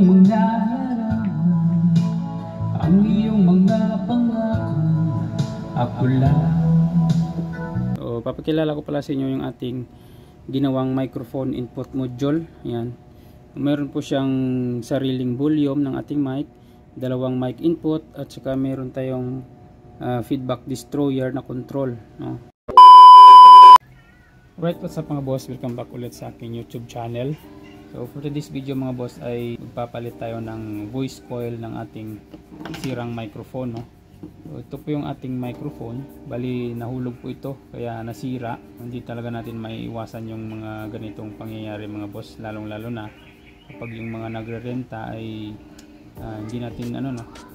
mga larawan, ang iyong mga pangako, ako lang. So, papakilala ko pala sa inyo yung ating ginawang microphone input module. Yan. Meron po siyang sariling volume ng ating mic, dalawang mic input, at saka meron tayong feedback destroyer na control, no? Right, what's up mga boss? Welcome back ulit sa aking YouTube channel. So for today's video mga boss ay magpapalit tayo ng voice coil ng ating sirang microphone, no? So, ito po yung ating microphone. Bali nahulog po ito kaya nasira. Hindi talaga natin maiiwasan yung mga ganitong pangyayari mga boss, lalong lalo na kapag yung mga nagre-renta ay hindi natin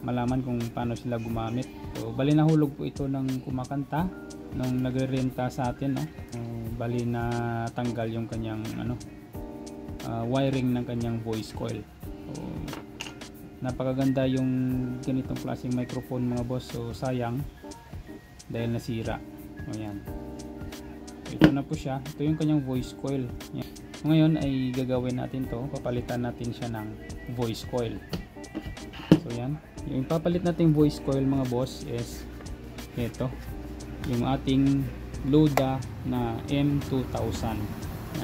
malaman kung paano sila gumamit. So bali nahulog po ito ng kumakanta nung nagre-renta sa atin, no? Bali na tanggal yung kanyang wiring ng kanyang voice coil. So, napakaganda yung ganitong klaseng microphone mga boss. So sayang dahil nasira. Ayan. So, ito na po siya. Ito yung kanyang voice coil. Ayan. So, ngayon ay gagawin natin to. Papalitan natin siya ng voice coil. So yan. Yung papalit natin voice coil mga boss is ito. Yung ating Loda na M2000.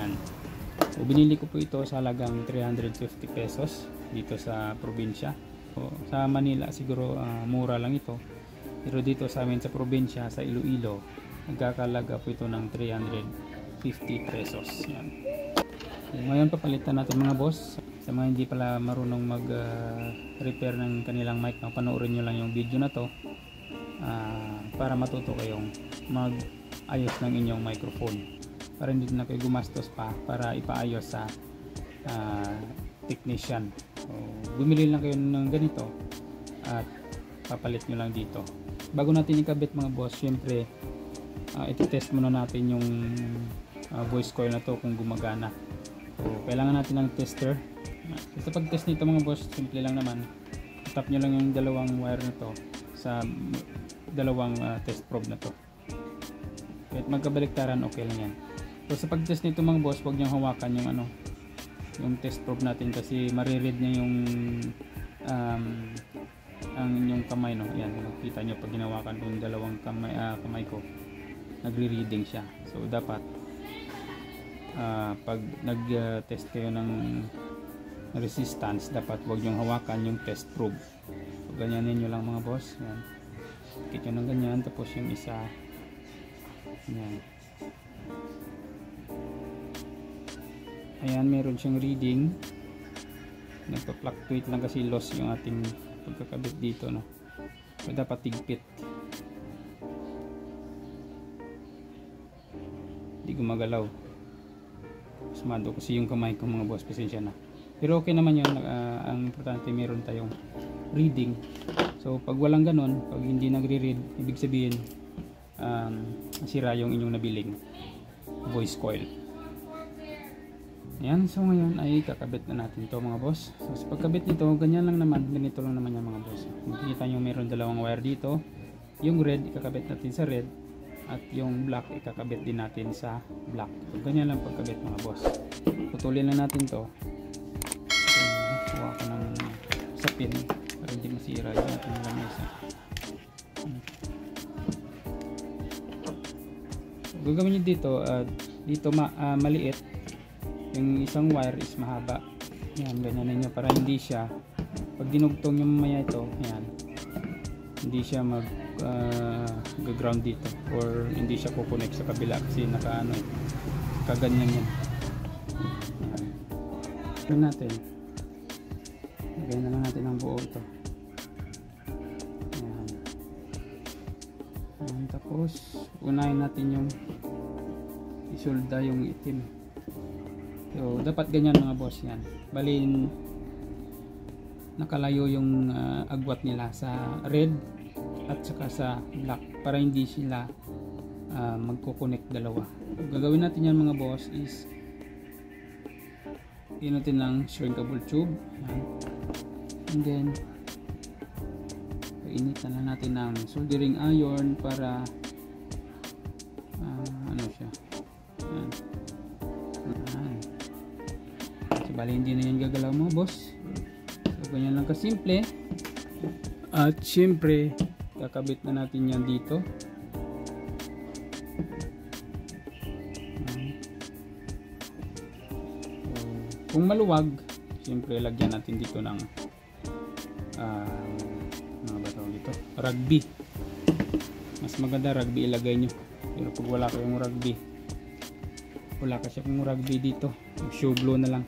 Yan. So, binili ko po ito sa halagang 350 pesos dito sa probinsya. So, sa Manila siguro mura lang ito. Pero dito sa amin sa probinsya, sa Iloilo, nagkakalaga po ito ng 350 pesos. Yan. So, ngayon papalitan natin mga boss. Sa mga hindi pala marunong mag-repair ng kanilang mic, panoorin nyo lang yung video na to para matuto kayong mag-ayos ng inyong microphone. Para hindi na kayo gumastos pa para ipaayos sa technician. So, bumili lang kayo ng ganito at papalit nyo lang dito. Bago natin ikabit mga boss, syempre iti-test muna natin yung voice coil na to kung gumagana. So, kailangan natin ng tester. Sa pag-test nito mga boss, simple lang naman. Tap nyo lang yung dalawang wire na to sa dalawang test probe na to. Kahit magkabaliktaran, okay lang yan. So sa pag-test nito mga boss, huwag niyong hawakan yung yung test probe natin kasi mariread niya yung ang inyong kamay, no. Yan, makita niyo pag ginawakan ko yung dalawang kamay ko, nagre-reading siya. So dapat pag nag-test kayo ng resistance, dapat huwag niyong hawakan yung test probe. So ganyanin niyo lang mga boss. Yan. Kita nyo ng ganyan, tapos yung isa yan. Ayan, meron siyang reading. Nagpa-fluctuate lang kasi loss yung ating pagkakabit dito, no. So dapat tigpit. Hindi gumagalaw. Sumado kasi yung kamay ko mga boss, pasensya na. Pero okay naman yun. Ang importante meron tayong reading. So pag walang ganon, pag hindi nagre-read, ibig sabihin sira yung inyong nabiling voice coil. Ayan, so ngayon ay kakabit na natin to mga boss. So sa pagkabit nito, ganyan lang naman, ganito lang naman yan mga boss. Makikita nyo meron dalawang wire dito. Yung red ikakabit natin sa red, at yung black ikakabit din natin sa black. So ganyan lang pagkabit mga boss. Putulin lang natin to. So, huwa ko ng sapin para hindi masira yung ating lamesa. Gagawin nyo dito, dito maliit, yung isang wire is mahaba. Yan, ganyan nyo para hindi siya, pag dinugtong yung mamaya ito, yan, hindi siya mag-ground dito or hindi siya kukonek sa kabila kasi kaganyan yan. Yan natin. Lagyan na lang natin ang buo ito. Yan. Yan, tapos unahin natin yung isolda yung itim. So dapat ganyan mga boss. Yan, balin nakalayo yung agwat nila sa red at saka sa black para hindi sila magko-connect dalawa. So, gagawin natin yan mga boss is pinutin ng shrinkable tube. Yan. And then initan na natin ng soldering iron para siya. Yan. Bali hindi na yan gagalaw mga boss. ganyan lang kasimple. At syempre kakabit na natin yan dito. Kung maluwag, syempre lagyan natin dito ng ano ba tawag dito? Rugby. Mas maganda rugby ilagay nyo. Pero pag wala kayong rugby, wala kasi akong rugby dito, shoe glue na lang.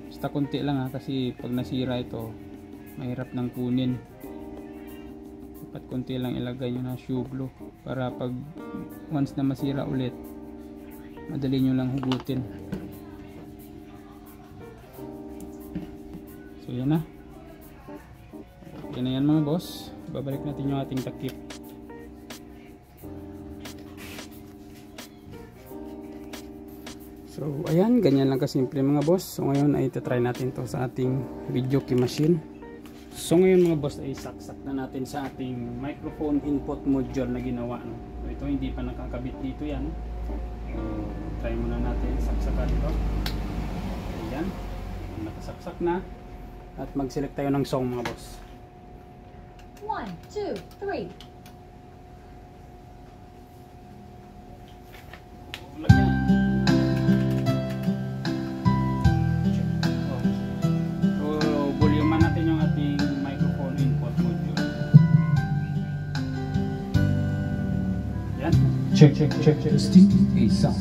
Basta konti lang kasi pag nasira ito mahirap nang kunin. Dapat konti lang ilagay nyo na shoe glue para pag once na masira ulit, madali nyo lang hugutin. So yan na. Okay na yan mga boss. Babalik natin yung ating takip. So ayan, ganyan lang kasimple mga boss. So ngayon ay try natin to sa ating video key machine. So ngayon mga boss ay saksak na natin sa ating microphone input module na ginawa. No? So, ito hindi pa nakakabit dito yan. So, try muna natin saksakan ito. Ayan. Nakasaksak na. At mag-select tayo ng song mga boss. 1, 2, 3. Lagyan. So, volume natin yung ating microphone input module. Yan. Check. Testing. Isa.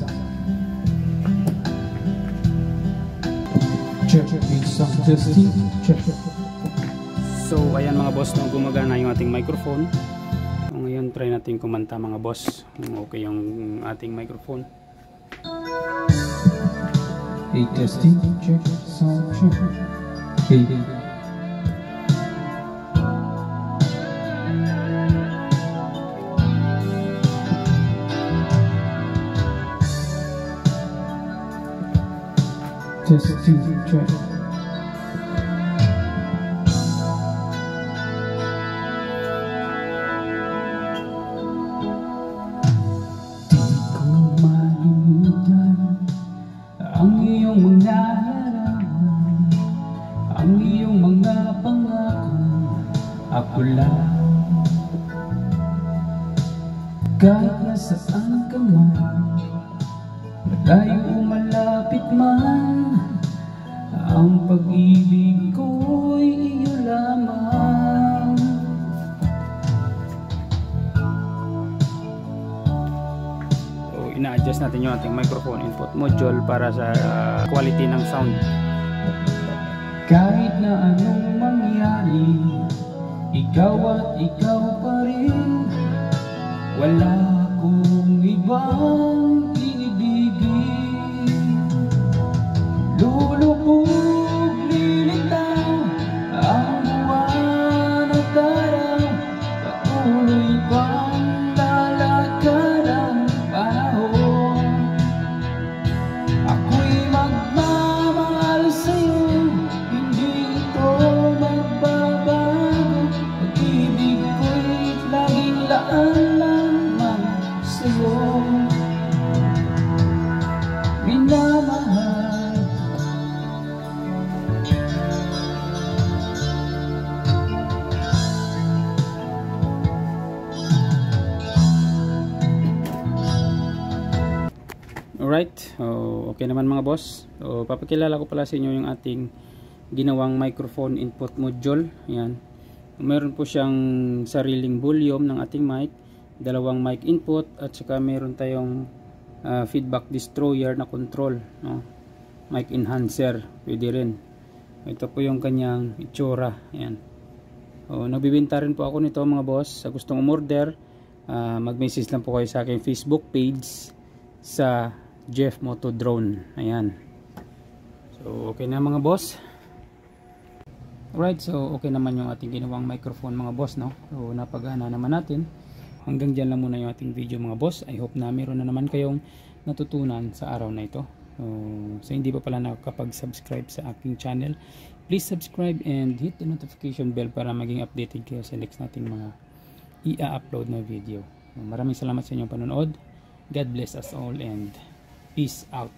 Check. Testing. Check. So ayan mga boss, no, gumagana yung ating microphone. So, ngayon try natin kumanta mga boss. Okay yung ating microphone. Hey, testing. Check. Sound check. Hey. Testing. Check. Ang iyong mga larawan, ang iyong mga pangako, ako lang. Kahit nasaan ka man, malayo o malapit man, ang pag-ibig ko'y iyo lamang. Ina-adjust natin yung ating microphone input module para sa quality ng sound. Kahit na anong mangyari, ikaw at ikaw pa rin. Wala akong ibang iibigin. Lulubog, lilitaw ang buwan at araw, patuloy pang lalakad ang panahon. Ako'y magmamahal sa'yo, hindi ito magbabago. Pag-ibig ko'y laging laan lamang sa'yo. Minamahal. Alright, okay naman mga boss. So, papakilala ko pala sa inyo yung ating ginawang microphone input module. Ayan. Meron po siyang sariling volume ng ating mic, dalawang mic input, at saka meron tayong feedback destroyer na control, no? Mic enhancer, pwede rin. Ito po yung kanyang itsura. Ayan. So, nagbibenta rin po ako nito mga boss. Sa gustong umorder, mag-message lang po kayo sa aking Facebook page sa Jeff Moto Drone. Ayan. So okay na mga boss. Alright, so okay naman yung ating ginawang microphone mga boss, no? So napagana naman natin. Hanggang dyan lang muna yung ating video mga boss. I hope na meron na naman kayong natutunan sa araw na ito. So hindi pa pala nakakapag-subscribe sa aking channel, please subscribe and hit the notification bell para maging updated kayo sa next nating mga i-upload na video. Maraming salamat sa inyong panonood. God bless us all and peace out.